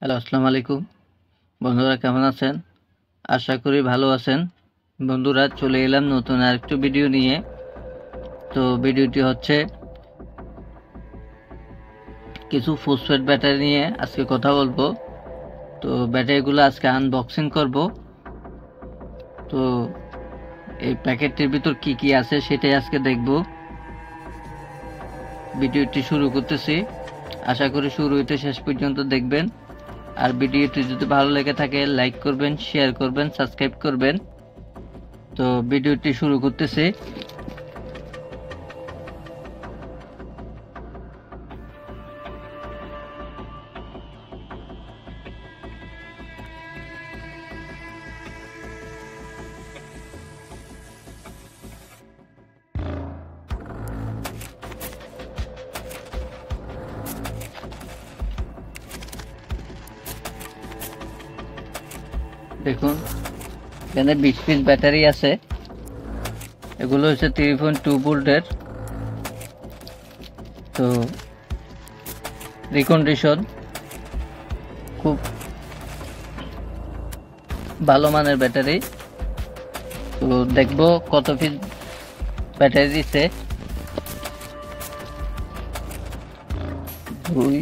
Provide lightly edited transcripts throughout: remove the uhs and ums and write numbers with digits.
Hello, আসসালামু আলাইকুম। বন্ধুরা কেমন আছেন? আশা করি ভালো আছেন। বন্ধুরা চলে এলাম নতুন আরেকটু ভিডিও নিয়ে। তো ভিডিওটি হচ্ছে কিছু ফসফেট ব্যাটারি নিয়ে আজকে কথা বলবো। তো ব্যাটারিগুলো আজকে আনবক্সিং করব। তো এই প্যাকেটটির ভিতর কি কি আছে সেটাই আজকে দেখব। ভিডিওটি শুরু করতেছি। আশা করি শুরু হইতে শেষ পর্যন্ত দেখবেন। আর ভিডিওটি যদি ভালো লেগে থাকে লাইক করবেন, শেয়ার করবেন, সাবস্ক্রাইব করবেন। তো ভিডিওটি শুরু করতেছি। দেখুন এখানে 20 পিস ব্যাটারি আছে। এগুলো হচ্ছে 3.2 ভোল্টের। তো রিকন্ডিশন খুব ভালো মানের ব্যাটারি। তো দেখবো কত পিস ব্যাটারি দিচ্ছে। 2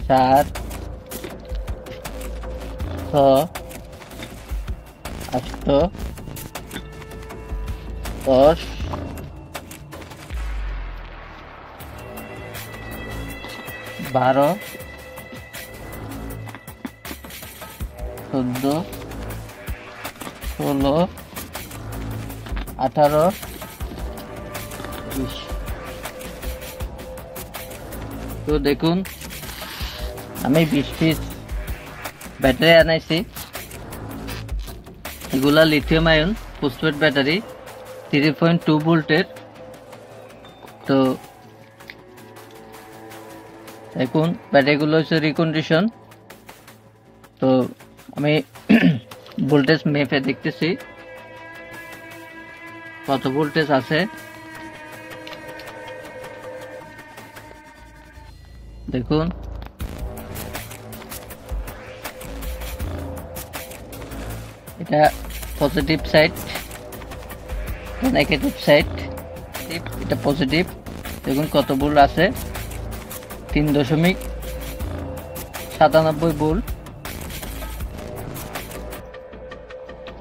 4 6 8 10 12 14 16 18 20। তো দেখুন আমি 20 পিস ব্যাটারি আনাইছি। এগুলা লিথিয়াম আয়ন ফসফেট ব্যাটারি 3.2 ভোল্টের। তো দেখুন ব্যাটারিগুলো হচ্ছে রিকন্ডিশন। তো আমি ভোল্টেজ মেপে দেখতেছি কত ভোল্টেজ আছে। দেখুন এটা পজিটিভ সাইড, নেগেটিভ সাইড। এটা পজিটিভ। দেখুন কত ভোল্ট আছে, 3.97 ভোল্ট।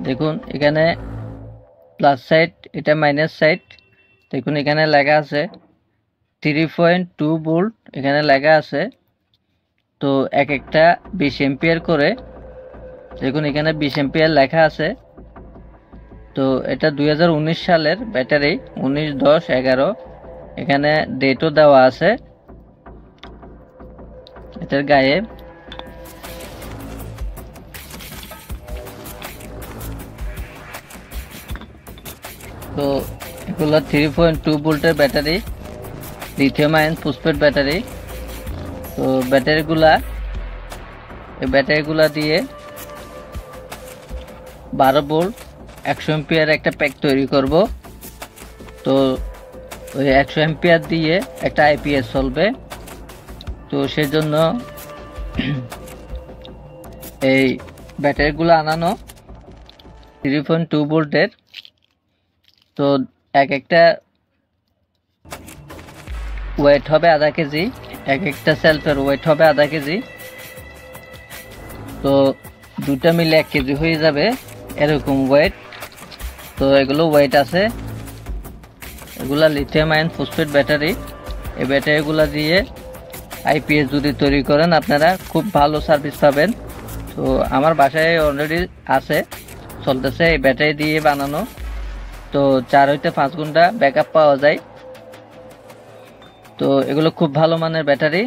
দেখুন এখানে প্লাস সাইড, এটা মাইনাস সাইড। দেখুন এখানে লেখা আছে 3.2 ভোল্ট, এখানে লেখা আছে। তো এক একটা 20 এম্পিয়ার করে। দেখুন এখানে 20 এম্পিয়ার লেখা আছে। তো এটা 2019 সালের ব্যাটারি, 19/10/11। এখানে ডেটও দেওয়া আছে এটার গায়ে। তো এগুলো 3.2 ভোল্টের battery, lithium ion phosphate battery. তো ব্যাটারিগুলা দিয়ে 12 ভোল্ট 100 এম্পিয়ার একটা প্যাক তৈরি করব। তো ওই 100 এম্পিয়ার দিয়ে একটা আইপিএস চলবে। তো সেজন্য এই ব্যাটারিগুলো আনানো 3.2 ভোল্টের। তো এক একটা ওয়েট হবে আধা কেজি, এক একটা সেলফের ওয়েট হবে আধা কেজি। তো দুটা মিলে 1 কেজি হয়ে যাবে এরকম ওয়েট। তো এগুলো ওয়েট আছে। এগুলা লিথিয়াম আয়ন ফসফেট ব্যাটারি। এই ব্যাটারিগুলা দিয়ে আইপিএস যদি তৈরি করেন আপনারা খুব ভালো সার্ভিস পাবেন। তো আমার বাসায় অলরেডি আছে, চলতেছে এই ব্যাটারি দিয়ে বানানো। তো 4 হইতে 5 ঘন্টা ব্যাকআপ পাওয়া যায়। তো এগুলো খুব ভালো মানের ব্যাটারি।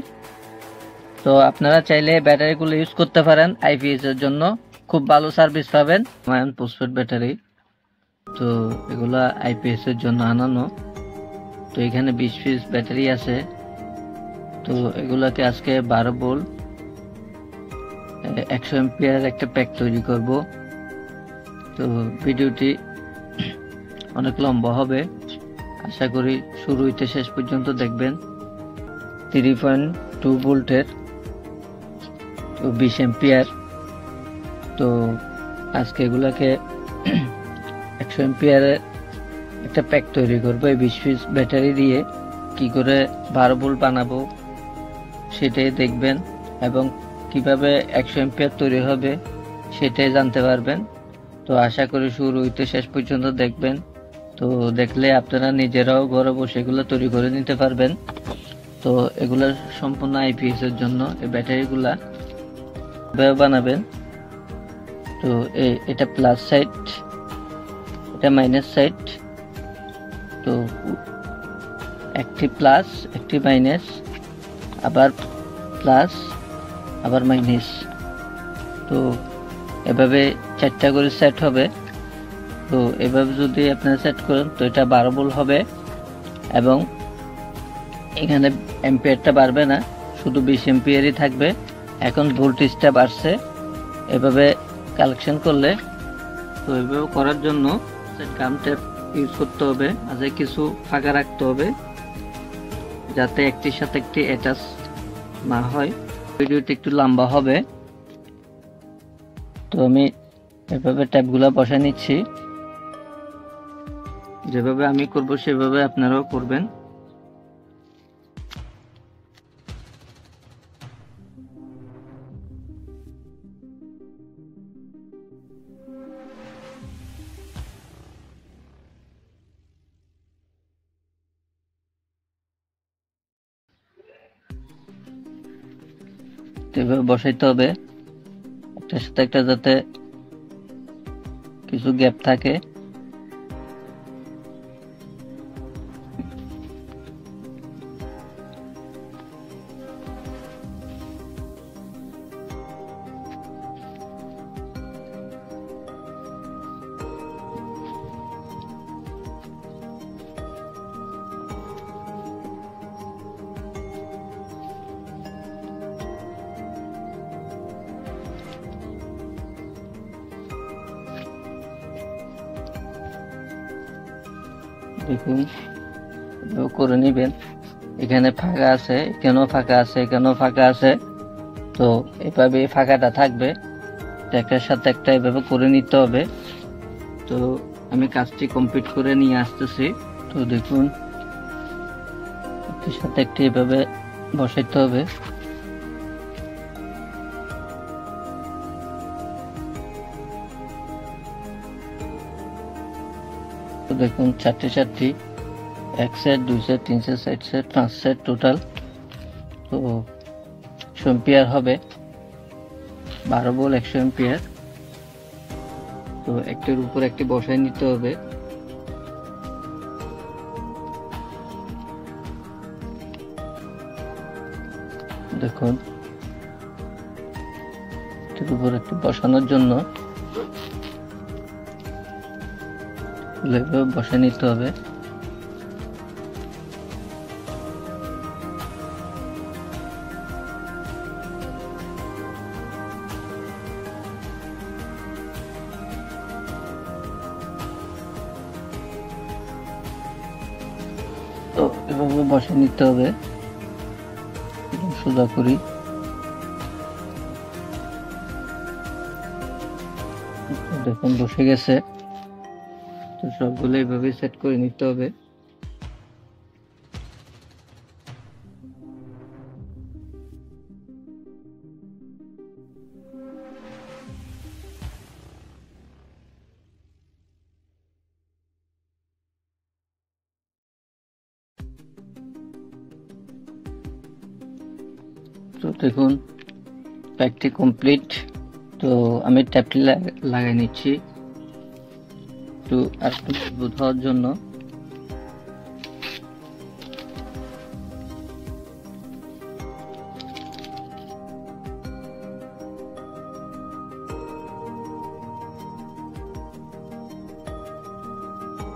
তো আপনারা চাইলে ব্যাটারিগুলো ইউজ করতে পারেন আইপিএস এর জন্য, খুব ভালো সার্ভিস পাবেন। Ion phosphate battery. তো এগুলা আইপিএস এর জন্য আনানো। তো এখানে 20 পিস ব্যাটারি আছে। তো এগুলাকে আজকে 12 ভোল্ট 100 এম্পিয়ার একটা প্যাক তৈরি করব। তো ভিডিওটি অনেক লম্বা হবে, আশা করি শুরু হইতে শেষ পর্যন্ত দেখবেন। 3.2 ভোল্টের তো 20 এম্পিয়ার। তো আজকে এগুলাকে 100 এম্পিয়ারের একটা প্যাক তৈরি করবো এই 20 পিস ব্যাটারি দিয়ে। কি করে 12 ভোল্ট বানাবো সেটাই দেখবেন, এবং কিভাবে 100 এম্পিয়ার তৈরি হবে সেটাই জানতে পারবেন। তো আশা করি শুরু হইতে শেষ পর্যন্ত দেখবেন। তো দেখলে আপনারা নিজেরাও ঘরে বসে এগুলো তৈরি করে নিতে পারবেন। তো এগুলা সম্পূর্ণ আইপিএস এর জন্য এই ব্যাটারিগুলা বানাবেন। তো এটা প্লাস সাইড, এটা মাইনাস সাইড। তো একটি প্লাস একটি মাইনাস, আবার প্লাস আবার মাইনাস। তো এভাবে 4টা করে সেট হবে। তো এভাবে যদি আপনারা সেট করেন তো এটা 12 ভোল্ট হবে, এবং এখানে এম্পিয়ারটা বাড়বে না, শুধু 20 এম্পিয়ারই থাকবে। এখন ভোল্টেজটা বাড়ছে। এভাবে কালেকশন করলে, তো এভাবে করার জন্য গাম টেপ ইউজ করতে হবে, মাঝে কিছু ফাঁকা রাখতে হবে যাতে একটির সাথে একটি অ্যাটাচ না হয়। ভিডিওটি একটু লম্বা হবে। তো আমি এভাবে ট্যাপগুলো বসে নিচ্ছি। যেভাবে আমি করব সেভাবে আপনারাও করবেন। এভাবে বসাইতে হবে, একটার সাথে একটা যাতে কিছু গ্যাপ থাকে। দেখুন করে নেবেন। এখানে ফাঁকা আছে, এখানেও ফাঁকা আছে, এখানেও ফাঁকা আছে। তো এভাবে ফাঁকাটা থাকবে, একটার সাথে একটা এভাবে করে নিতে হবে। তো আমি কাজটি কমপ্লিট করে নিয়ে আসতেছি। তো দেখুন একটির সাথে একটি এভাবে বসাইতে হবে। তো দেখুন 4টি 1 set 2 set 3 set 4 set 5 set total. তো 100 এম্পিয়ার হবে, 12 ভোল্ট 100 এম্পিয়ার। তো একটির উপর একটি বসাই নিতে হবে। দেখুন একটির উপর একটি বসানোর জন্য বসে নিতে হবে। তো এভাবে বসে নিতে হবে সোজা করি। দেখুন বসে গেছে। তো সবগুলো এইভাবে সেট করে নিতে হবে। তো দেখুন প্যাকটি কমপ্লিট। তো আমি ট্যাপটি লাগাই নিচ্ছি একটু আর একটু মজবুত হওয়ার জন্য।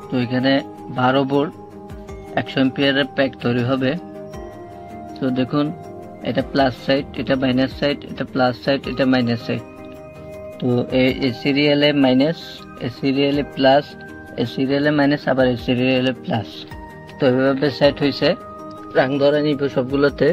তো এখানে 12 ভোল্ট 100 এম্পিয়ারের প্যাক তৈরি হবে। তো দেখুন এটা প্লাস সাইড, এটা মাইনাস সাইড, এটা প্লাস সাইড, এটা মাইনাস সাইড। তো এই সিরিয়ালে মাইনাস, এই সিরিয়ালে প্লাস, এই সিরিয়ালে মাইনাস, আবার এই সিরিয়ালে প্লাস। তো এভাবে সেট হয়েছে। রাং ধরে নিব সবগুলোতে।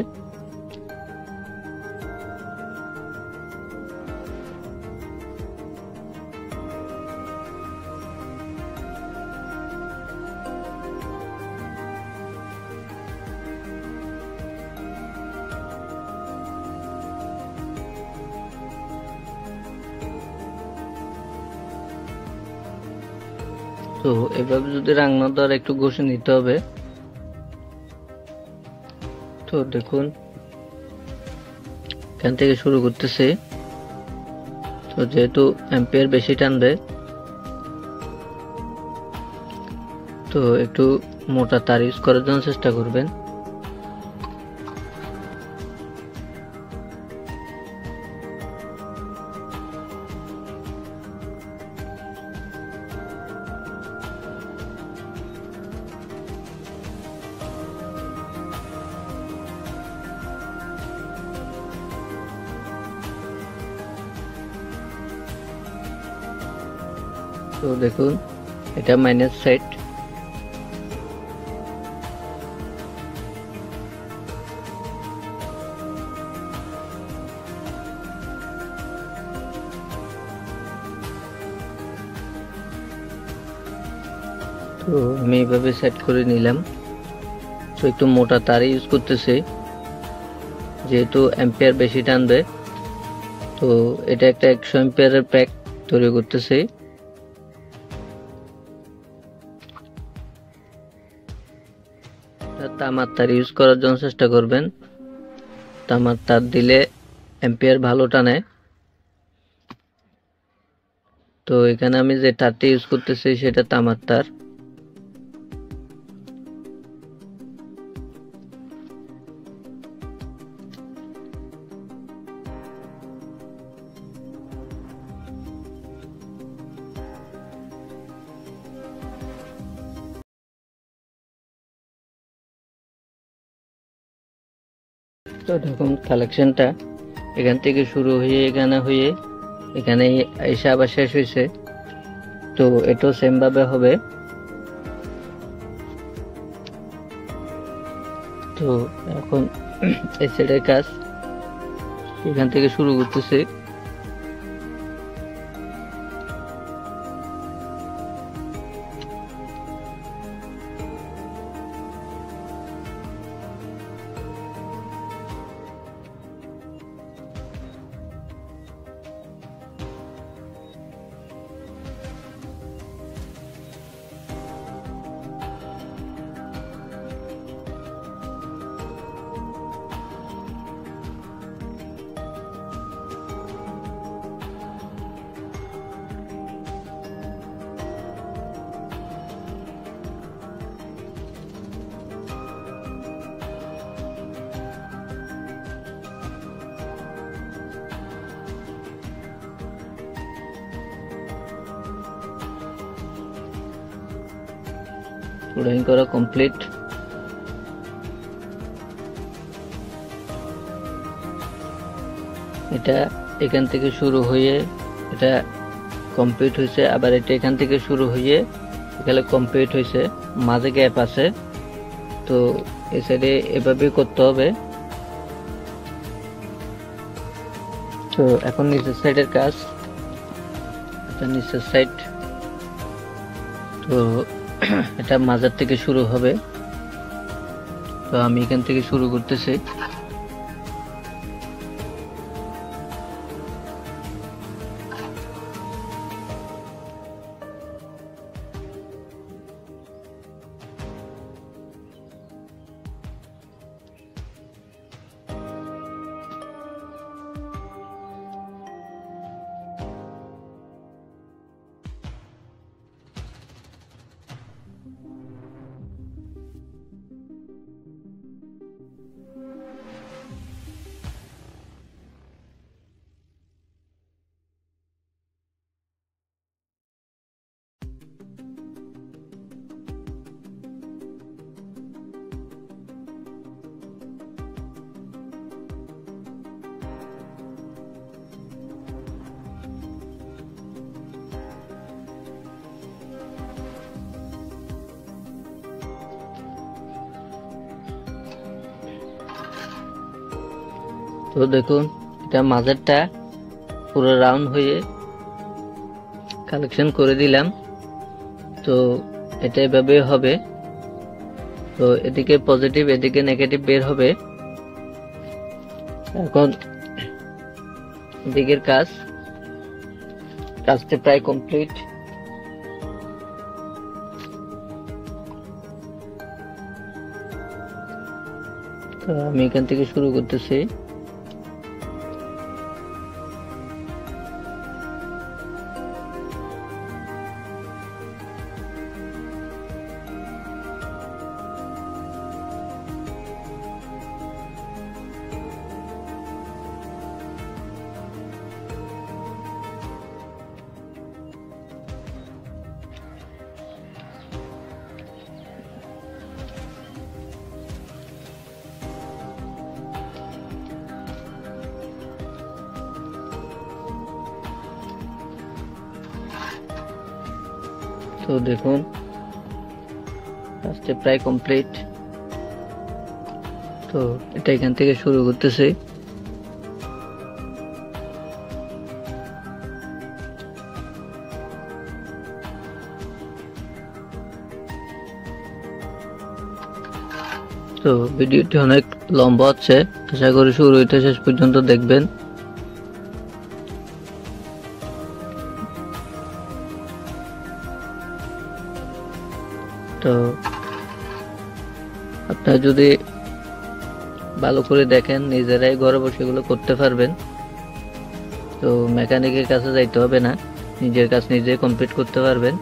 তো এভাবে যদি রাঙানো দ্বারা একটু ঘষে নিতে হবে। তো দেখুন এখান থেকে শুরু করতেছে। তো যেহেতু অ্যাম্পিয়ার বেশি টানবে, তো একটু মোটা তার ইউজ করার জন্য চেষ্টা করবেন। তো দেখুন এটা মাইনাস সাইড। তো আমি এইভাবে সেট করে নিলাম। তো একটু মোটা তার ইউজ করতেছি যেহেতু অ্যাম্পিয়ার বেশি টানবে। তো এটা একটা 100 অ্যাম্পিয়ারের প্যাক তৈরি করতেছি। তামার তার ইউজ করার জন্য চেষ্টা করবেন। তামার তার দিলে অ্যাম্পিয়ার ভালো টানে। তো এখানে আমি যে তারটি ইউজ করতেছি সেটা তামার তার। তো দেখুন কালেকশনটা এখান থেকে শুরু হয়ে এখানে এসে আবার শেষ হয়েছে। তো এটাও সেম ভাবে হবে। তো এখন এই সাইডের কাজ এখান থেকে শুরু করতেছি। ড্রয়িং করা কমপ্লিট। এটা এখান থেকে শুরু হয়ে এটা কমপ্লিট হয়েছে, আবার এটা এখান থেকে শুরু হয়ে এখানে কমপ্লিট হয়েছে, মাঝে গ্যাপ আছে। তো এই সাইডে এভাবে করতে হবে। তো এখন নিচের সাইডের কাজ, এটা নিচের সাইড। তো এটা মাঝের থেকে শুরু হবে। তো আমি এখান থেকে শুরু করতেছি। তো দেখুন এটা মাঝেরটা পুরো রাউন্ড হয়ে কালেকশন করে দিলাম। তো এটা এভাবে হবে। তো এদিকে পজিটিভ এদিকে নেগেটিভ বের হবে। এখন দিকের কাজটা প্রায় কমপ্লিট। তো আমি এখান থেকে শুরু করতেছি। তো দেখুন কাজটা প্রায় কমপ্লিট। তো এটা এখান থেকে শুরু করতেছি। তো ভিডিওটি অনেক লম্বা হচ্ছে, আশা করি শুরু হইতে শেষ পর্যন্ত দেখবেন। তো আপনারা যদি ভালো করে দেখেন নিজেরাই ঘরে বসে এগুলো করতে পারবেন। তো মেকানিকের কাছে যাইতে হবে না, নিজের কাজ নিজে কমপ্লিট করতে পারবেন।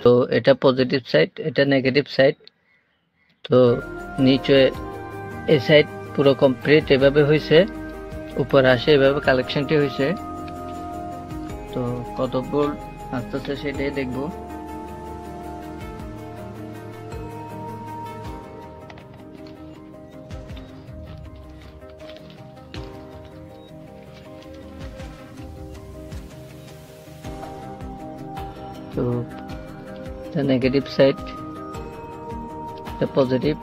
তো এটা পজিটিভ সাইড, এটা নেগেটিভ সাইড। তো নিচে এই সাইড পুরো কমপ্লিট এভাবে হয়েছে, উপর আসে এভাবে কালেকশনটি হয়েছে। তো কত ভোল্ট আসতেছে সেটাই দেখবো। তো the negative side, the positive।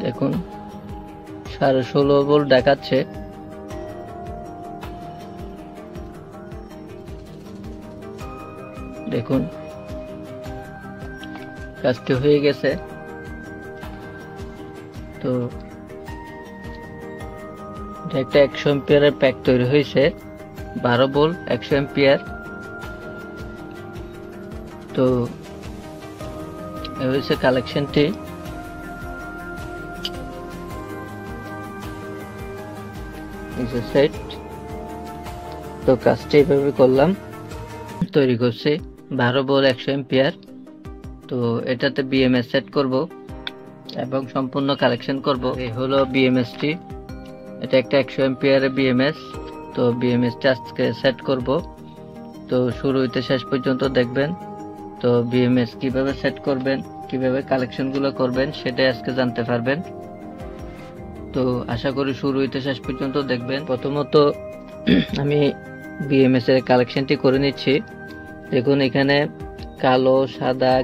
দেখুন 16.5 ভোল্ট দেখাচ্ছে। দেখুন কাজটি হয়ে গেছে। তো এটা একটা 100 এম্পিয়ারের প্যাক তৈরি হয়েছে, 12 ভোল্ট 100 এম্পিয়ার। তো এই হচ্ছে কালেকশনটি। সেট। তো কাজটা এইভাবে করলাম, তৈরি করছি 12 ভোল্ট 100 এম্পিয়ার। তো এটাতে বিএমএস সেট করব এবং সম্পূর্ণ কালেকশন করব। এই হলো বিএমএসটি, এটা একটা 100 এম্পিয়ারের বিএমএস। তো বিএমএসটা আজকে সেট করব। তো শুরু হইতে শেষ পর্যন্ত দেখবেন। তো বিএমএস কিভাবে সেট করবেন, কিভাবে কালেকশন গুলো করবেন সেটাই আজকে জানতে পারবেন। তো আশা করি শুরু হইতে শেষ পর্যন্ত দেখবেন। প্রথমত আমি বিএমএস এর কালেকশনটি করে নিচ্ছি। দেখুন এখানে কালো, সাদা,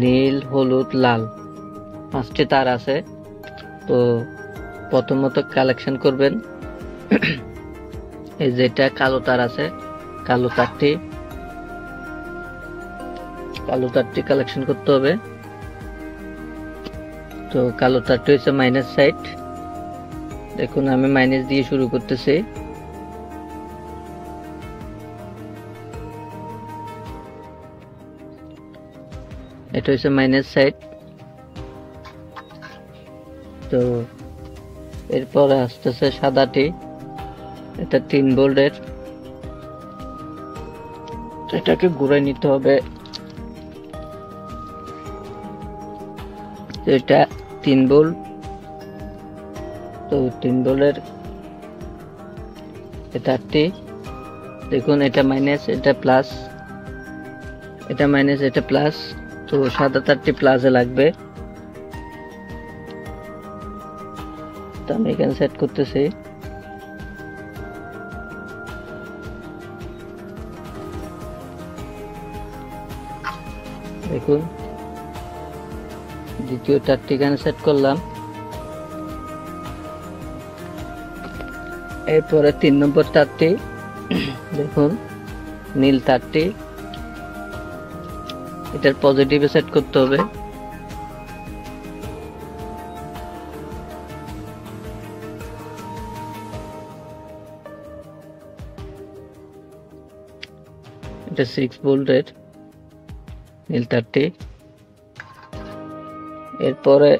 নীল, হলুদ, লাল 5টি তার আছে। তো প্রথমত কালেকশন করবেন এই যেটা কালো তার আছে, কালো তারটি কালেকশন করতে হবে। তো কালো তারটি হচ্ছে মাইনাস সাইড। দেখুন আমি মাইনাস দিয়ে শুরু করতেছি। এটা হচ্ছে মাইনাস সাইড। তো এরপর আসতেছে সাদাটি, এটা 3 ভোল্টের। এটাকে ঘুরে নিতে হবে। এটা 3 ভোল্ট। তো 3 ভোল্টের তারটি দেখুন, এটা মাইনাস, এটা প্লাস, এটা মাইনাস, এটা প্লাস। তো সাদা তারটি প্লাসে লাগবে। তো আমি এখানে সেট করতেছি। দেখুন দ্বিতীয় তারটি এখানে সেট করলাম। এরপরে 3 নম্বর তারটি দেখুন নীল তারটি, এটার পজিটিভে সেট করতে হবে। এটা 6 ভোল্টের নীল তারটি। এরপরে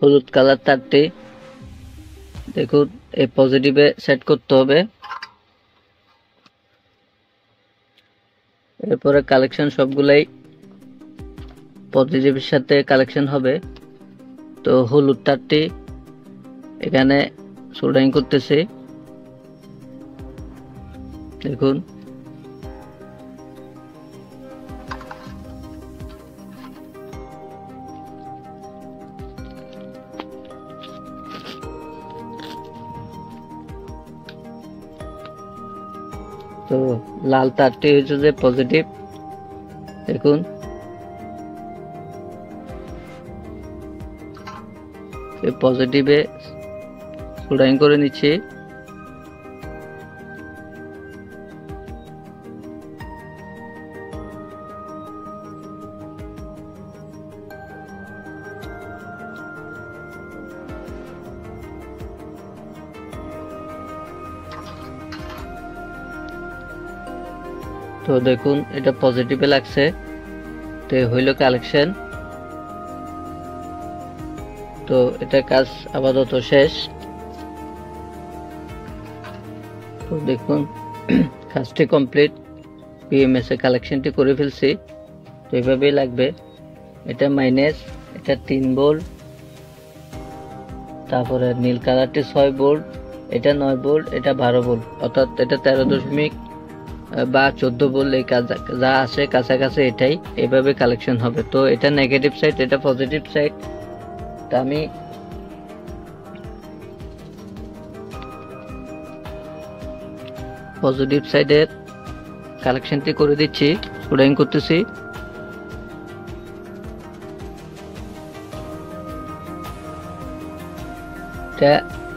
হলুদ কালার তারটি দেখুন এই পজিটিভে সেট করতে হবে। এরপরে কালেকশন সবগুলাই পজিটিভের সাথে কালেকশন হবে। তো হলুদ তারটি এখানে সোল্ডারিং করতেছি দেখুন। তো লাল তারটি হচ্ছে যে পজিটিভ দেখুন। এই পজিটিভে সোল্ডারিং করে নিচ্ছি। তো দেখুন এটা পজিটিভে লাগছে। তো হইল কালেকশন। তো এটা কাজ আপাতত শেষ। তো দেখুন কাজটি কমপ্লিট, বিএমএস এ কালেকশনটি করে ফেলছি। তো এইভাবেই লাগবে। এটা মাইনাস, এটা 3 ভোল্ট, তারপরে নীল কালারটি 6 ভোল্ট, এটা 9 ভোল্ট, এটা 12 ভোল্ট, অর্থাৎ এটা 13 বা 14 ভোল্ট এই কাজ যা আছে কাছাকাছি এটাই এইভাবে কালেকশন হবে। তো এটা নেগেটিভ সাইড, এটা পজিটিভ সাইড। তা আমি পজিটিভ সাইডের কালেকশনটি করে দিচ্ছি, সোল্ডারিং করতেছি। এটা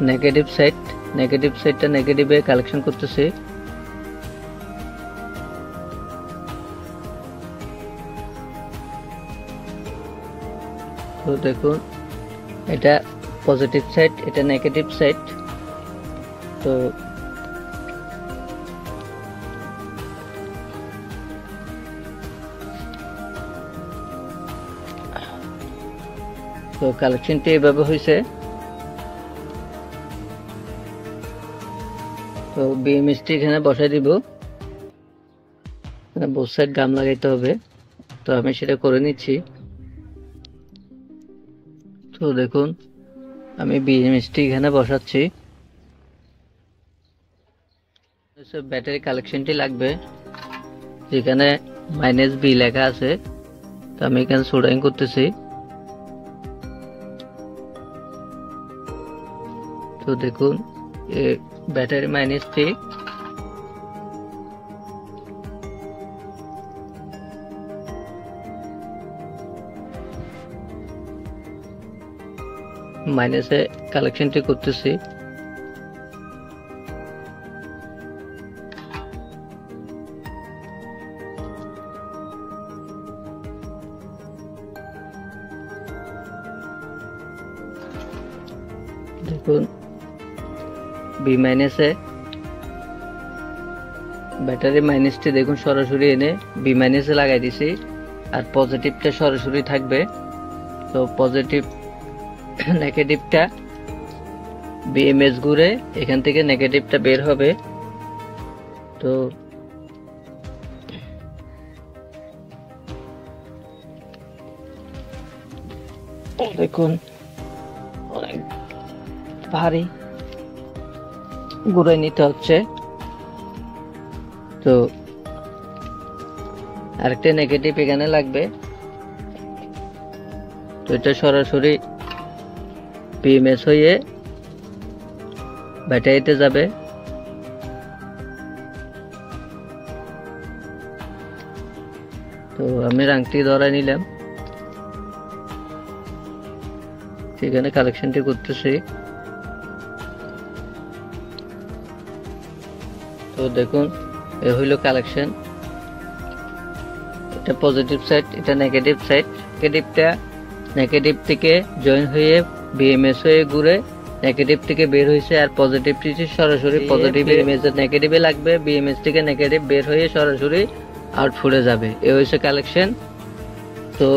নেগেটিভ সাইড, নেগেটিভ সাইডটা নেগেটিভে কালেকশন করতেছি। তো দেখুন এটা পজিটিভ সাইড, এটা নেগেটিভ সাইড। তো কালেকশনটি এইভাবে হয়েছে। তো বিএমএসটি এখানে বসাই দিব, বোথ সাইড গাম লাগাইতে হবে। তো আমি সেটা করে নিচ্ছি। তো দেখুন আমি বিএমএসটি এখানে বসাচ্ছি। ব্যাটারি কালেকশনটি লাগবে, যেখানে -B লেখা আছে। তো আমি এখানে সোল্ডারিং করতেছি। তো দেখুন ব্যাটারি -3, মাইনাসে কালেকশনটি করতেছি। দেখুন বি মাইনাসে ব্যাটারি মাইনাসটি দেখুন সরাসরি এনে বি মাইনাসে লাগাই দিছি, আর পজিটিভটা সরাসরি থাকবে। তো পজিটিভ নেগেটিভটা বিএমএস ঘুরে এখান থেকে নেগেটিভটা বের হবে। তো দেখুন অনেক ভারী ঘুরে নিতে হচ্ছে। তো আরেকটা নেগেটিভ এখানে লাগবে। তো এটা সরাসরি বিএমএস হয়ে ব্যাটারিতে যাবে। তো আমি আংটি ধরে নিলাম, সেখানে কালেকশনটি করতেছি। তো দেখুন এ হইল কালেকশন। এটা পজিটিভ সাইড, এটা নেগেটিভ সাইড। নেগেটিভ থেকে জয়েন হয়ে বিএমএস হয়ে ঘুরে নেগেটিভ থেকে বের হয়েছে, আর পজিটিভটি সরাসরি পজিটিভ বিএমএস নেগেটিভে লাগবে, বিএমএস থেকে নেগেটিভ বের হয়ে সরাসরি আউটপুটে যাবে। এ হয়েছে কালেকশন। তো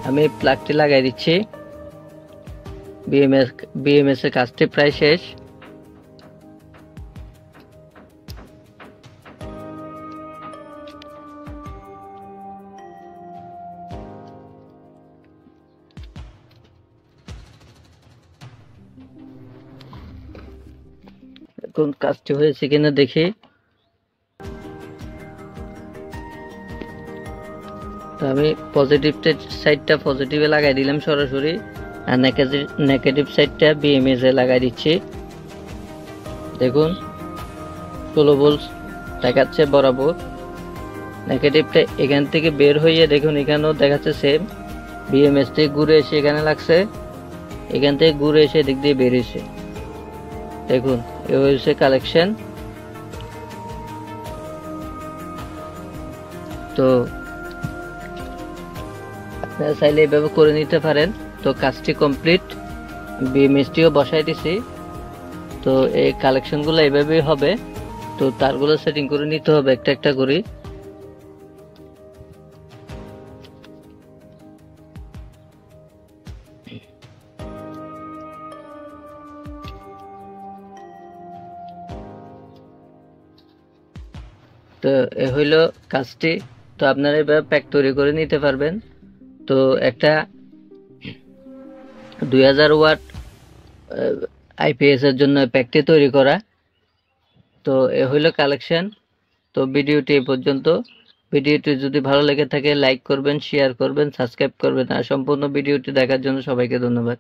আমি প্লাগটি লাগাই দিচ্ছি। বিএমএস এর কাজটি প্রায় শেষ। এখন কাজটি হয়েছে কিনা দেখি। তো আমি পজিটিভ সাইডটা পজিটিভে লাগাই দিলাম সরাসরি, আর নেগেটিভ সাইডটা বিএমএস এ লাগাই দিচ্ছি। দেখুন 16 ভোল্ট দেখাচ্ছে বরাবর। নেগেটিভটা এখান থেকে বের হয়ে দেখুন এখানেও দেখাচ্ছে সেম, বিএমএস থেকে ঘুরে এসে এখানে লাগছে, এখান থেকে ঘুরে এসে দিক দিয়ে বের হয়েছে। দেখুন এ হয়েছে কালেকশন। তো আপনারা চাইলে এভাবে করে নিতে পারেন। তো কাজটি কমপ্লিট, বিএমএসটিও বসাই দিছি। তো এই কালেকশনগুলো এভাবেই হবে। তো তারগুলো সেটিং করে নিতে হবে একটা একটা করে। তো এ হইল কাজটি। তো আপনারা এভাবে প্যাক তৈরি করে নিতে পারবেন। তো একটা 2000 ওয়াট আইপিএস এর জন্য প্যাকটি তৈরি করা। তো এ হইল কালেকশন। তো ভিডিওটি এই পর্যন্ত। ভিডিওটি যদি ভালো লেগে থাকে লাইক করবেন, শেয়ার করবেন, সাবস্ক্রাইব করবেন, আর সম্পূর্ণ ভিডিওটি দেখার জন্য সবাইকে ধন্যবাদ।